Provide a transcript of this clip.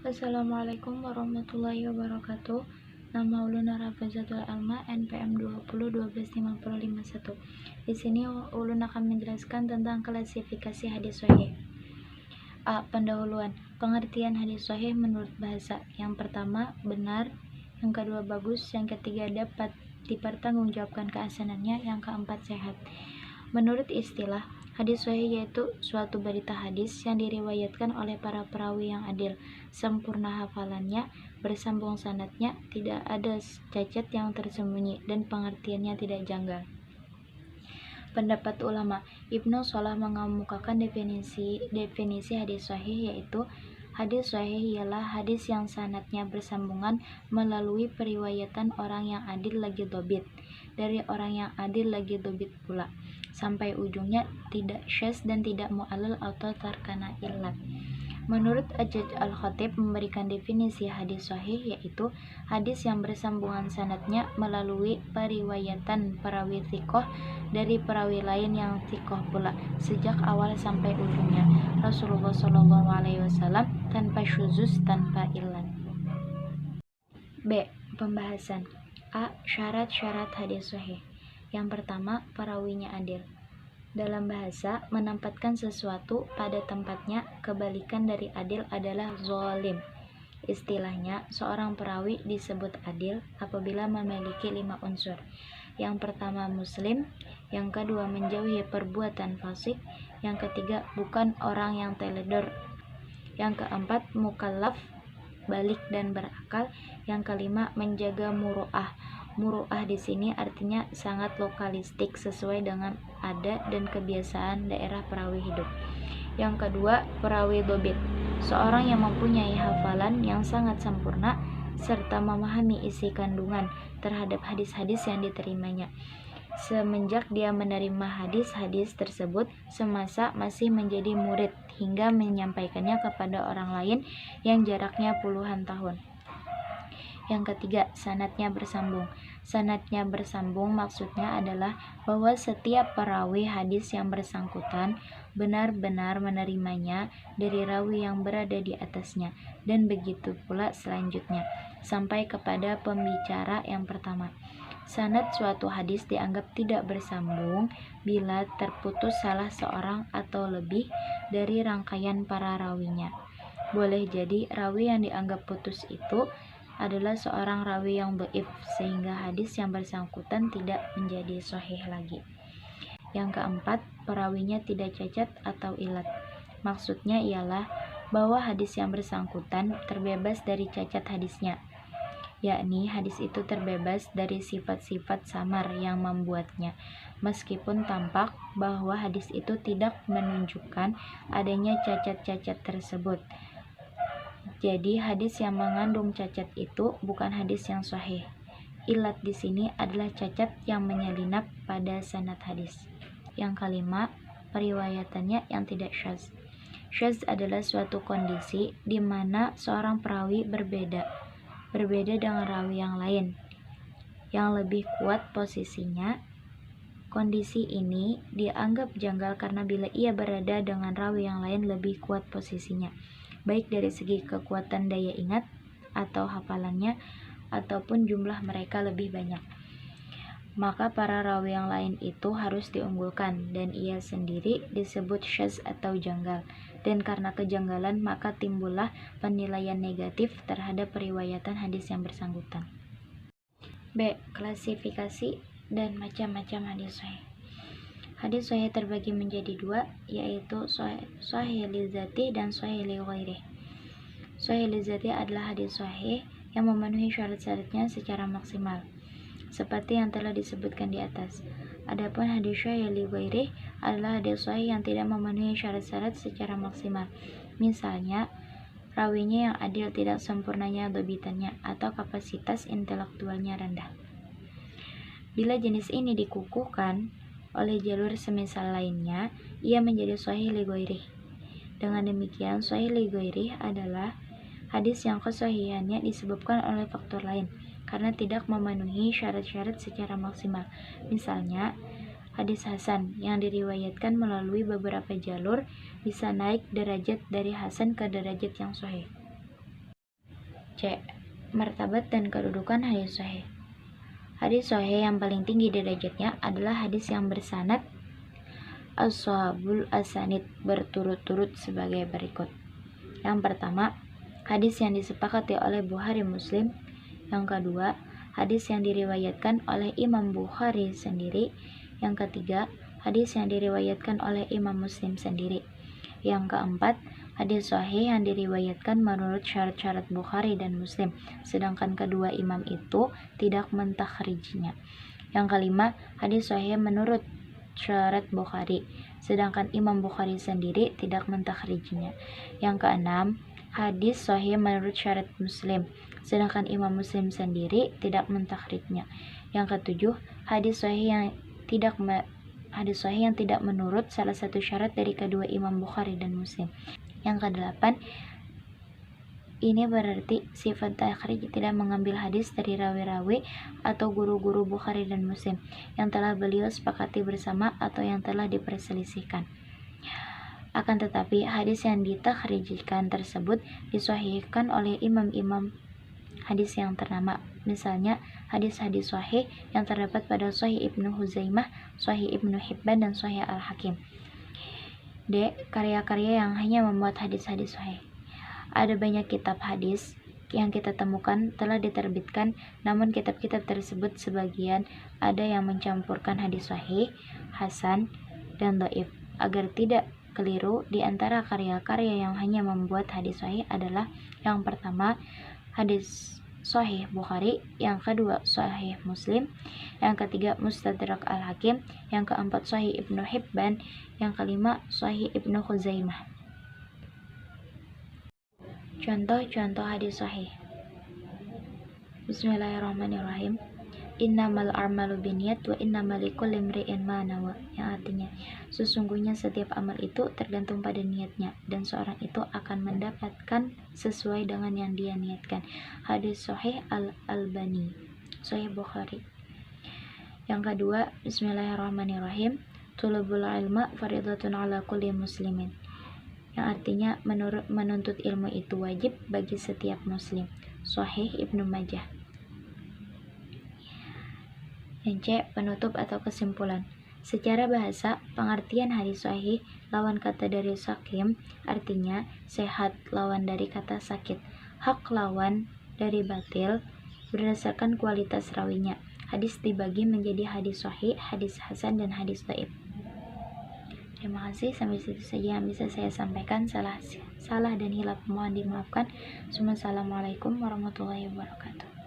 Assalamualaikum warahmatullahi wabarakatuh. Nama ulun Rafizatul Alma, NPM 20 12 50 51. Di sini ulun akan menjelaskan tentang klasifikasi hadis sahih. A. Pendahuluan. Pengertian hadis sahih menurut bahasa. Yang pertama, benar. Yang kedua, bagus. Yang ketiga, dapat dipertanggungjawabkan keasanannya. Yang keempat, sehat. Menurut istilah, hadis sahih yaitu suatu berita hadis yang diriwayatkan oleh para perawi yang adil, sempurna hafalannya, bersambung sanadnya, tidak ada cacat yang tersembunyi, dan pengertiannya tidak janggal. Pendapat ulama. Ibnu Shalah mengemukakan definisi hadis sahih yaitu hadis sahih ialah hadis yang sanadnya bersambungan melalui periwayatan orang yang adil lagi dobit dari orang yang adil lagi dobit pula sampai ujungnya, tidak syaz dan tidak mu'allal atau terkena illat. Menurut Ajaj Al-Khatib memberikan definisi hadis sahih yaitu hadis yang bersambungan sanadnya melalui periwayatan perawi thiqoh dari perawi lain yang thiqoh pula sejak awal sampai ujungnya, Rasulullah SAW, tanpa syuzus, tanpa illat. B. Pembahasan. A. Syarat-syarat hadis sahih. Yang pertama, perawinya adil. Dalam bahasa, menempatkan sesuatu pada tempatnya. Kebalikan dari adil adalah zolim. Istilahnya, seorang perawi disebut adil apabila memiliki 5 unsur. Yang pertama, muslim. Yang kedua, menjauhi perbuatan fasik. Yang ketiga, bukan orang yang teledor. Yang keempat, mukallaf, balik dan berakal. Yang kelima, menjaga muru'ah. Muru'ah di sini artinya sangat lokalistik sesuai dengan adat dan kebiasaan daerah perawi hidup. Yang kedua, perawi dobit, seorang yang mempunyai hafalan yang sangat sempurna serta memahami isi kandungan terhadap hadis-hadis yang diterimanya semenjak dia menerima hadis-hadis tersebut semasa masih menjadi murid hingga menyampaikannya kepada orang lain yang jaraknya puluhan tahun. Yang ketiga, sanadnya bersambung. Sanadnya bersambung maksudnya adalah bahwa setiap perawi hadis yang bersangkutan benar-benar menerimanya dari rawi yang berada di atasnya, dan begitu pula selanjutnya sampai kepada pembicara yang pertama. Sanad suatu hadis dianggap tidak bersambung bila terputus salah seorang atau lebih dari rangkaian para rawinya. Boleh jadi rawi yang dianggap putus itu adalah seorang rawi yang dhaif sehingga hadis yang bersangkutan tidak menjadi sahih lagi. Yang keempat, perawinya tidak cacat atau ilat. Maksudnya ialah bahwa hadis yang bersangkutan terbebas dari cacat hadisnya, yakni hadis itu terbebas dari sifat-sifat samar yang membuatnya, meskipun tampak bahwa hadis itu tidak menunjukkan adanya cacat-cacat tersebut. Jadi hadis yang mengandung cacat itu bukan hadis yang sahih. Ilat di sini adalah cacat yang menyelinap pada sanad hadis. Yang kelima, periwayatannya yang tidak syaz. Syaz adalah suatu kondisi di mana seorang perawi berbeda dengan rawi yang lain yang lebih kuat posisinya. Kondisi ini dianggap janggal karena bila ia berada dengan rawi yang lain lebih kuat posisinya, baik dari segi kekuatan daya ingat atau hafalannya ataupun jumlah mereka lebih banyak, maka para rawi yang lain itu harus diunggulkan dan ia sendiri disebut syaz atau janggal, dan karena kejanggalan maka timbullah penilaian negatif terhadap periwayatan hadis yang bersangkutan. B. Klasifikasi dan macam-macam hadis sahih. Hadis sahih terbagi menjadi dua, yaitu sahih li dzati dan sahih li ghairih. Sahih li dzati adalah hadis sahih yang memenuhi syarat-syaratnya secara maksimal, seperti yang telah disebutkan di atas. Adapun hadis sahih li ghairih adalah hadis sahih yang tidak memenuhi syarat-syarat secara maksimal. Misalnya, rawinya yang adil, tidak sempurnanya dhabitannya, atau kapasitas intelektualnya rendah. Bila jenis ini dikukuhkan oleh jalur semisal lainnya, ia menjadi sahih li ghairih. Dengan demikian, sahih li ghairih adalah hadis yang kesahihannya disebabkan oleh faktor lain karena tidak memenuhi syarat-syarat secara maksimal. Misalnya, hadis hasan yang diriwayatkan melalui beberapa jalur bisa naik derajat dari hasan ke derajat yang sahih. C. Martabat dan kedudukan hadis sahih. Hadis sahih yang paling tinggi derajatnya adalah hadis yang bersanad as-sahabul asanid berturut-turut sebagai berikut. Yang pertama, hadis yang disepakati oleh Bukhari Muslim. Yang kedua, hadis yang diriwayatkan oleh Imam Bukhari sendiri. Yang ketiga, hadis yang diriwayatkan oleh Imam Muslim sendiri. Yang keempat, hadis sahih yang diriwayatkan menurut syarat-syarat Bukhari dan Muslim, sedangkan kedua imam itu tidak mentakhrijnya. Yang kelima, hadis sahih menurut syarat Bukhari, sedangkan Imam Bukhari sendiri tidak mentakhrijnya. Yang keenam, hadis sahih menurut syarat Muslim, sedangkan Imam Muslim sendiri tidak mentakhrijnya. Yang ketujuh, hadis sahih yang tidak menurut salah satu syarat dari kedua Imam Bukhari dan Muslim. Yang kedelapan, ini berarti sifat takhrij tidak mengambil hadis dari rawi-rawi atau guru-guru Bukhari dan Muslim yang telah beliau sepakati bersama atau yang telah diperselisihkan. Akan tetapi, hadis yang ditakhrijkan tersebut disahihkan oleh imam-imam hadis yang ternama. Misalnya, hadis-hadis sahih yang terdapat pada Sahih Ibnu Huzaimah, Sahih Ibnu Hibban, dan Sahih Al-Hakim. D. Karya-karya yang hanya memuat hadis-hadis sahih. Ada banyak kitab hadis yang kita temukan telah diterbitkan, namun kitab-kitab tersebut sebagian ada yang mencampurkan hadis sahih, hasan, dan dhaif. Agar tidak keliru, di antara karya-karya yang hanya membuat hadis sahih adalah yang pertama, hadis Sahih Bukhari, yang kedua Sahih Muslim, yang ketiga Mustadrak Al-Hakim, yang keempat Sahih Ibnu Hibban, yang kelima Sahih Ibnu Khuzaimah. Contoh-contoh hadis sahih. Bismillahirrahmanirrahim. Innamal a'malu binniyat wa innamal likulli imri'in ma nawa, yang artinya sesungguhnya setiap amal itu tergantung pada niatnya dan seorang itu akan mendapatkan sesuai dengan yang dia niatkan. Hadis sahih Al-Albani, Sahih Bukhari. Yang kedua, bismillahirrahmanirrahim. Tulubul ilma fardhatun ala kulli muslimin, yang artinya menuntut ilmu itu wajib bagi setiap muslim. Sahih Ibnu Majah. Yang C. Penutup atau kesimpulan. Secara bahasa, pengertian hadis sahih lawan kata dari sakim, artinya sehat lawan dari kata sakit, hak lawan dari batil berdasarkan kualitas rawinya. Hadis dibagi menjadi hadis sahih, hadis hasan, dan hadis dhaif. Terima kasih, sampai situ saja yang bisa saya sampaikan. Salah dan hilaf mohon dimaafkan. Assalamualaikum warahmatullahi wabarakatuh.